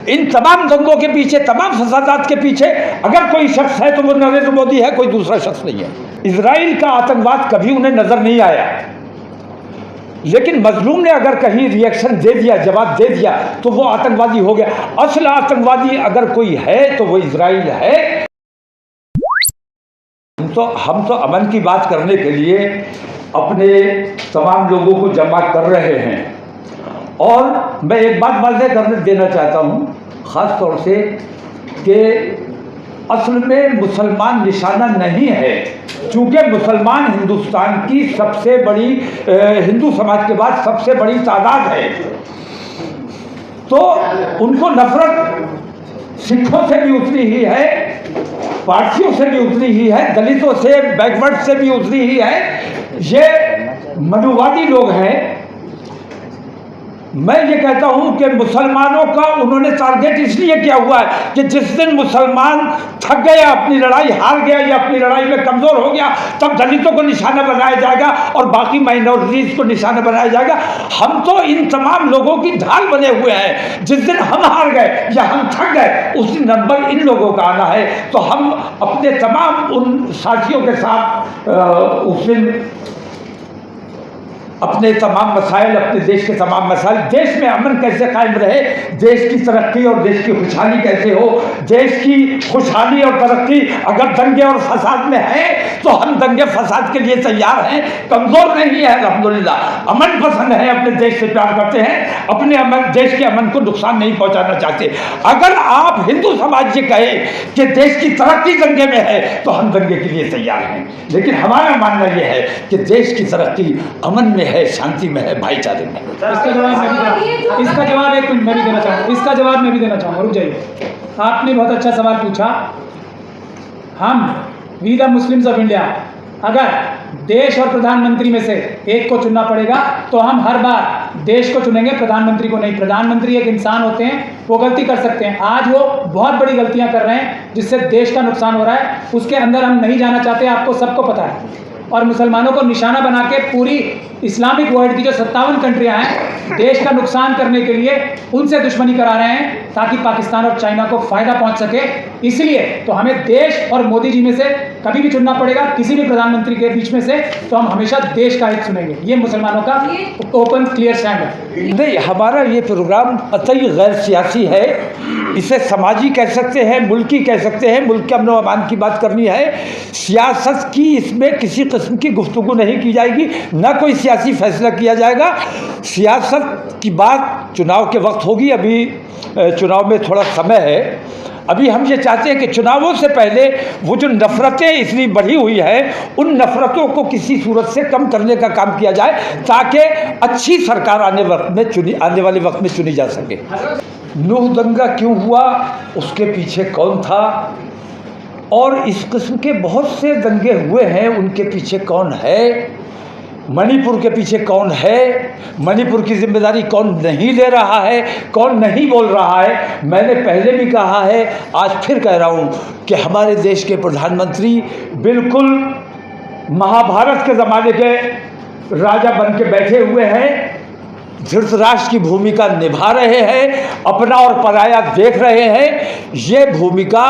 इन तमाम दंगों के पीछे, तमाम फसादात के पीछे अगर कोई शख्स है तो वो नरेंद्र मोदी है, कोई दूसरा शख्स नहीं है। इजराइल का आतंकवाद कभी उन्हें नजर नहीं आया, लेकिन मजलूम ने अगर कहीं रिएक्शन दे दिया, जवाब दे दिया, तो वो आतंकवादी हो गया। असल आतंकवादी अगर कोई है तो वो इजराइल है। हम तो अमन की बात करने के लिए अपने तमाम लोगों को जमा कर रहे हैं। और मैं एक बात वाज़ेह कर देना चाहता हूँ ख़ास तौर से कि असल में मुसलमान निशाना नहीं है, चूँकि मुसलमान हिंदुस्तान की सबसे बड़ी, हिंदू समाज के बाद सबसे बड़ी तादाद है, तो उनको नफरत सिखों से भी उतनी ही है, पारसियों से भी उतनी ही है, दलितों से, बैकवर्ड से भी उतनी ही है। ये मनुवादी लोग हैं। मैं ये कहता हूँ कि मुसलमानों का उन्होंने टारगेट इसलिए किया हुआ है कि जिस दिन मुसलमान थक गया, अपनी लड़ाई हार गया या अपनी लड़ाई में कमज़ोर हो गया, तब दलितों को निशाना बनाया जाएगा और बाकी माइनॉरिटीज़ को निशाना बनाया जाएगा। हम तो इन तमाम लोगों की ढाल बने हुए हैं। जिस दिन हम हार गए या हम थक गए, उस दिन नंबर इन लोगों का आना है। तो हम अपने तमाम उन साथियों के साथ उस दिन अपने तमाम मसाइल, अपने देश के तमाम मसाइल, देश में अमन कैसे कायम रहे, देश की तरक्की और देश की खुशहाली कैसे हो, देश की खुशहाली और तरक्की अगर दंगे और फसाद में है तो हम दंगे फसाद के लिए तैयार हैं, कमज़ोर नहीं है अल्हम्दुलिल्लाह। अमन पसंद है, अपने देश से प्यार करते हैं, अपने अमन, देश के अमन को नुकसान नहीं पहुँचाना चाहते। अगर आप हिंदू समाज ये कहे कि देश की तरक्की दंगे में है तो हम दंगे के लिए तैयार हैं, लेकिन हमारा मानना यह है कि देश की तरक्की अमन में है, शांति में है, भाईचारे में। इसका जवाब एक मिनट मैं भी देना चाहूँगा, इसका जवाब मैं भी देना चाहूँगा। रुक जाइए, आपने बहुत अच्छा सवाल पूछा। हम we the Muslims of India, अगर देश और प्रधानमंत्री में से एक को चुनना पड़ेगा तो हम हर बार देश को चुनेंगे, प्रधानमंत्री को नहीं। प्रधानमंत्री एक इंसान होते हैं, वो गलती कर सकते हैं। आज वो बहुत बड़ी गलतियां कर रहे हैं जिससे देश का नुकसान हो रहा है, उसके अंदर हम नहीं जाना चाहते, आपको सबको पता है। और मुसलमानों को निशाना बना के पूरी इस्लामिक वर्ल्ड की जो 57 कंट्रियां हैं, देश का नुकसान करने के लिए उनसे दुश्मनी करा रहे हैं ताकि पाकिस्तान और चाइना को फ़ायदा पहुंच सके। इसलिए तो हमें देश और मोदी जी में से कभी भी चुनना पड़ेगा, किसी भी प्रधानमंत्री के बीच में से, तो हम हमेशा देश का हित चुनेंगे। ये मुसलमानों का ओपन क्लियर स्टैंड है। नहीं, हमारा ये प्रोग्राम कतई गैर सियासी है, इसे समाजी कह सकते हैं, मुल्की कह सकते हैं। मुल्क के अमन व अमान की बात करनी है, सियासत की इसमें किसी किस्म की गुफ्तगू नहीं की जाएगी, न कोई सियासी फैसला किया जाएगा। सियासत की बात चुनाव के वक्त होगी, अभी चुनाव में थोड़ा समय है। अभी हम ये चाहते हैं कि चुनावों से पहले वो जो नफ़रतें इतनी बढ़ी हुई है, उन नफ़रतों को किसी सूरत से कम करने का काम किया जाए ताकि अच्छी सरकार आने वाले वक्त में चुनी जा सके। नूह दंगा क्यों हुआ, उसके पीछे कौन था, और इस किस्म के बहुत से दंगे हुए हैं, उनके पीछे कौन है, मणिपुर के पीछे कौन है, मणिपुर की जिम्मेदारी कौन नहीं ले रहा है, कौन नहीं बोल रहा है। मैंने पहले भी कहा है, आज फिर कह रहा हूँ कि हमारे देश के प्रधानमंत्री बिल्कुल महाभारत के ज़माने के राजा बन के बैठे हुए हैं, धृतराष्ट्र की भूमिका निभा रहे हैं, अपना और पराया देख रहे हैं। ये भूमिका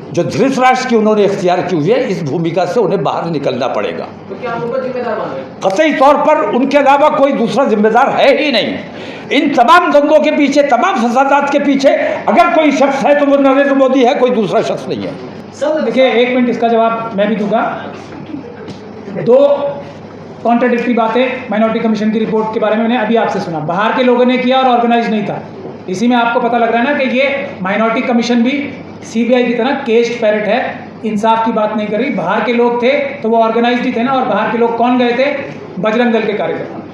जो धृतराष्ट्र की उन्होंने इख्तियार की हुई है, इस भूमिका से उन्हें बाहर निकलना पड़ेगा। तो क्या आप उनको जिम्मेदार मान रहे हैं? कतई तौर पर उनके अलावा कोई दूसरा जिम्मेदार है ही नहीं। इन तमाम दंगों के पीछे, तमाम फसादात के पीछे अगर कोई शख्स है तो वो नरेंद्र मोदी है, कोई दूसरा शख्स नहीं है। सर देखिए, एक मिनट, इसका जवाब मैं भी दूंगा। दो कॉन्ट्राडिक्टरी बातें माइनॉरिटी कमीशन की रिपोर्ट के बारे में मैंने अभी आपसे सुना। बाहर के लोगों ने किया और ऑर्गेनाइज नहीं था। इसी में आपको पता लग रहा है ना कि ये माइनॉरिटी कमीशन भी सीबीआई की तरह केस्ड पैरेट है, इंसाफ की बात नहीं करी। बाहर के लोग थे तो वो ऑर्गेनाइज ही थे ना, और बाहर के लोग कौन गए थे? बजरंग दल के कार्यकर्ता।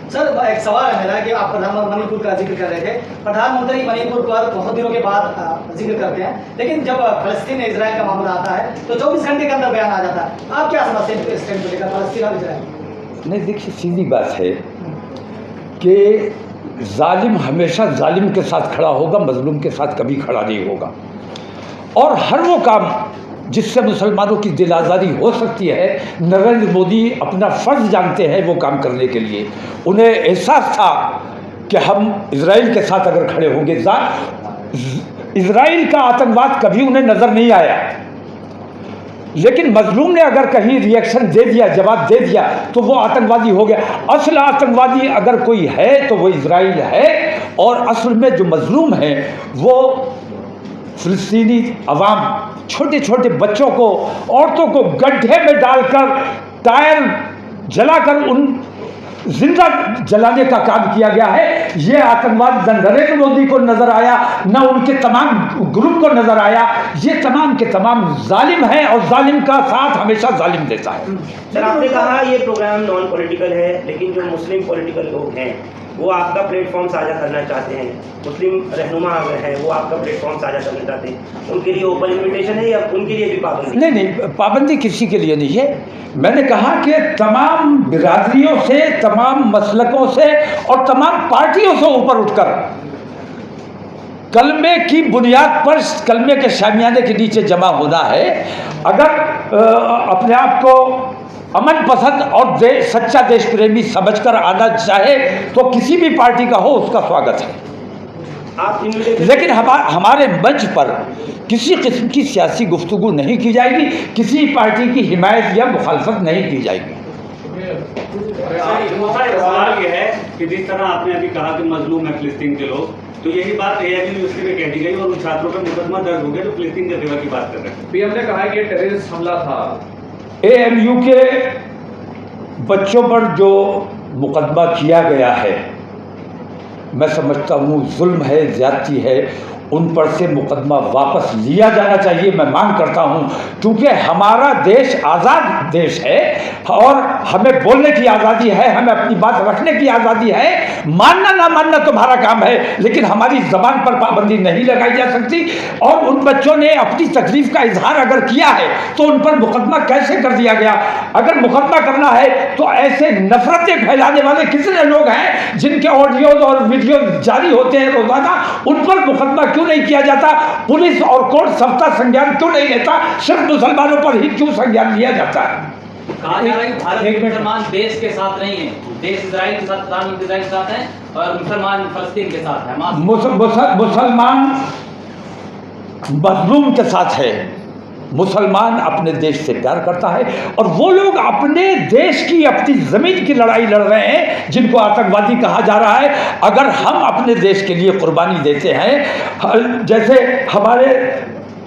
सर एक सवाल है मेरा कि आप प्रधानमंत्री मणिपुर का जिक्र कर रहे थे। प्रधानमंत्री मणिपुर पर बहुत दिनों के बाद जिक्र करते हैं, लेकिन जब फलस्तीन इजराइल का मामला आता है तो 24 घंटे के अंदर बयान आ जाता है। आप क्या समझते हैं इस टाइम को लेकर, फलस्तीन और इजराइल? नहीं, देखिए, सीधी बात है कि जालिम हमेशा जालिम के साथ खड़ा होगा, मजलूम के साथ कभी खड़ा नहीं होगा। और हर वो काम जिससे मुसलमानों की दिल आज़ारी हो सकती है, नरेंद्र मोदी अपना फ़र्ज़ जानते हैं वो काम करने के लिए। उन्हें एहसास था कि हम इजराइल के साथ अगर खड़े होंगे, इजराइल का आतंकवाद कभी उन्हें नज़र नहीं आया, लेकिन मजलूम ने अगर कहीं रिएक्शन दे दिया, जवाब दे दिया, तो वो आतंकवादी हो गया। असल आतंकवादी अगर कोई है तो वो इजराइल है, और असल में जो मजलूम है वो फ़िलिस्तीनी अवाम, छोटे छोटे बच्चों को, औरतों को गड्ढे में डालकर, टायर जलाकर उन जिंदा जलाने का काम किया गया है। ये आतंकवाद न नरेंद्र मोदी को नजर आया, न उनके तमाम ग्रुप को नजर आया। ये तमाम के तमाम जालिम हैं, और जालिम का साथ हमेशा जालिम देता है। सर, आपने कहा ये प्रोग्राम नॉन पॉलिटिकल है, लेकिन जो मुस्लिम पॉलिटिकल लोग हैं वो आपका प्लेटफॉर्म साझा करना चाहते हैं, मुस्लिम रहनुमा अगर हैं वो आपका प्लेटफॉर्म साझा करना चाहते हैं, उनके लिए ओपन इन्विटेशन है या उनके लिए भी पाबंदी? नहीं, पाबंदी किसी के लिए नहीं है। मैंने कहा कि तमाम बिरादरियों से, तमाम मसलकों से और तमाम पार्टियों से ऊपर उठकर कलमे की बुनियाद पर, कलमे के शामियाने के नीचे जमा होना है। अगर अपने आप को अमन पसंद और सच्चा देश प्रेमी समझकर आना चाहे तो किसी भी पार्टी का हो, उसका स्वागत है। लेकिन हमारे मंच पर किसी किस्म की सियासी गुफ्तगू नहीं की जाएगी, किसी पार्टी की हिमायत या मुखालफत नहीं की जाएगी। सवाल ये है कि जिस तरह आपने अभी कहा कि मजलूम है फिलिस्तीन के लोग, तो यही बात AIU यूनिवर्सिटी में कह दी गई और उन छात्रों पर मुकदमा दर्ज हो गया जो फिलिस्तीन के सेवा की बात कर रहे हैं। पीएम ने कहा कि ये टेररिस्ट हमला था। AMU के बच्चों पर जो मुकदमा किया गया है, मैं समझता हूँ जुल्म है, ज़्यादती है। उन पर से मुकदमा वापस लिया जाना चाहिए, मैं मांग करता हूँ, क्योंकि हमारा देश आज़ाद देश है और हमें बोलने की आज़ादी है, हमें अपनी बात रखने की आज़ादी है। मानना ना मानना तुम्हारा काम है, लेकिन हमारी ज़बान पर पाबंदी नहीं लगाई जा सकती। और उन बच्चों ने अपनी तकलीफ़ का इजहार अगर किया है तो उन पर मुकदमा कैसे कर दिया गया? अगर मुकदमा करना है तो ऐसे नफरतें फैलाने वाले कितने लोग हैं जिनके ऑडियोज और वीडियो जारी होते हैं रोज़ाना, उन पर मुकदमा क्यों नहीं किया जाता? पुलिस और कोर्ट सबका संज्ञान क्यों नहीं लेता? सिर्फ मुसलमानों पर ही क्यों संज्ञान लिया जाता है? कहा जा रहा है कि भारत के मुसलमान देश के साथ नहीं है, देश इजराइल के साथ, प्रधानमंत्री इजराइल के साथ है और मुसलमान फलस्तीन के साथ है। मुसलमान मजलूम के साथ है। मुसलमान अपने देश से प्यार करता है, और वो लोग अपने देश की, अपनी ज़मीन की लड़ाई लड़ रहे हैं जिनको आतंकवादी कहा जा रहा है। अगर हम अपने देश के लिए कुर्बानी देते हैं, जैसे हमारे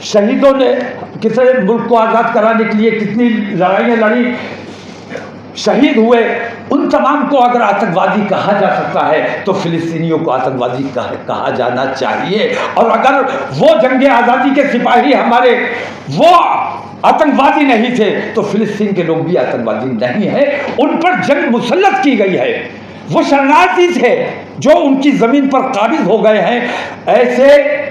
शहीदों ने कितने मुल्क को आज़ाद कराने के लिए कितनी लड़ाइयाँ लड़ी, शहीद हुए, उन तमाम को अगर आतंकवादी कहा जा सकता है तो फिलिस्तीनियों को आतंकवादी कहा जाना चाहिए। और अगर वो जंगे आज़ादी के सिपाही हमारे वो आतंकवादी नहीं थे तो फिलिस्तीन के लोग भी आतंकवादी नहीं हैं। उन पर जंग मुसल्लत की गई है, वो शरणार्थी थे जो उनकी ज़मीन पर काबिज हो गए हैं। ऐसे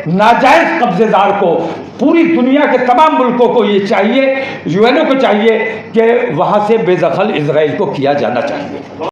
नाजायज़ कब्जेदार को पूरी दुनिया के तमाम मुल्कों को ये चाहिए, UN को चाहिए कि वहाँ से बेदखल इजराइल को किया जाना चाहिए।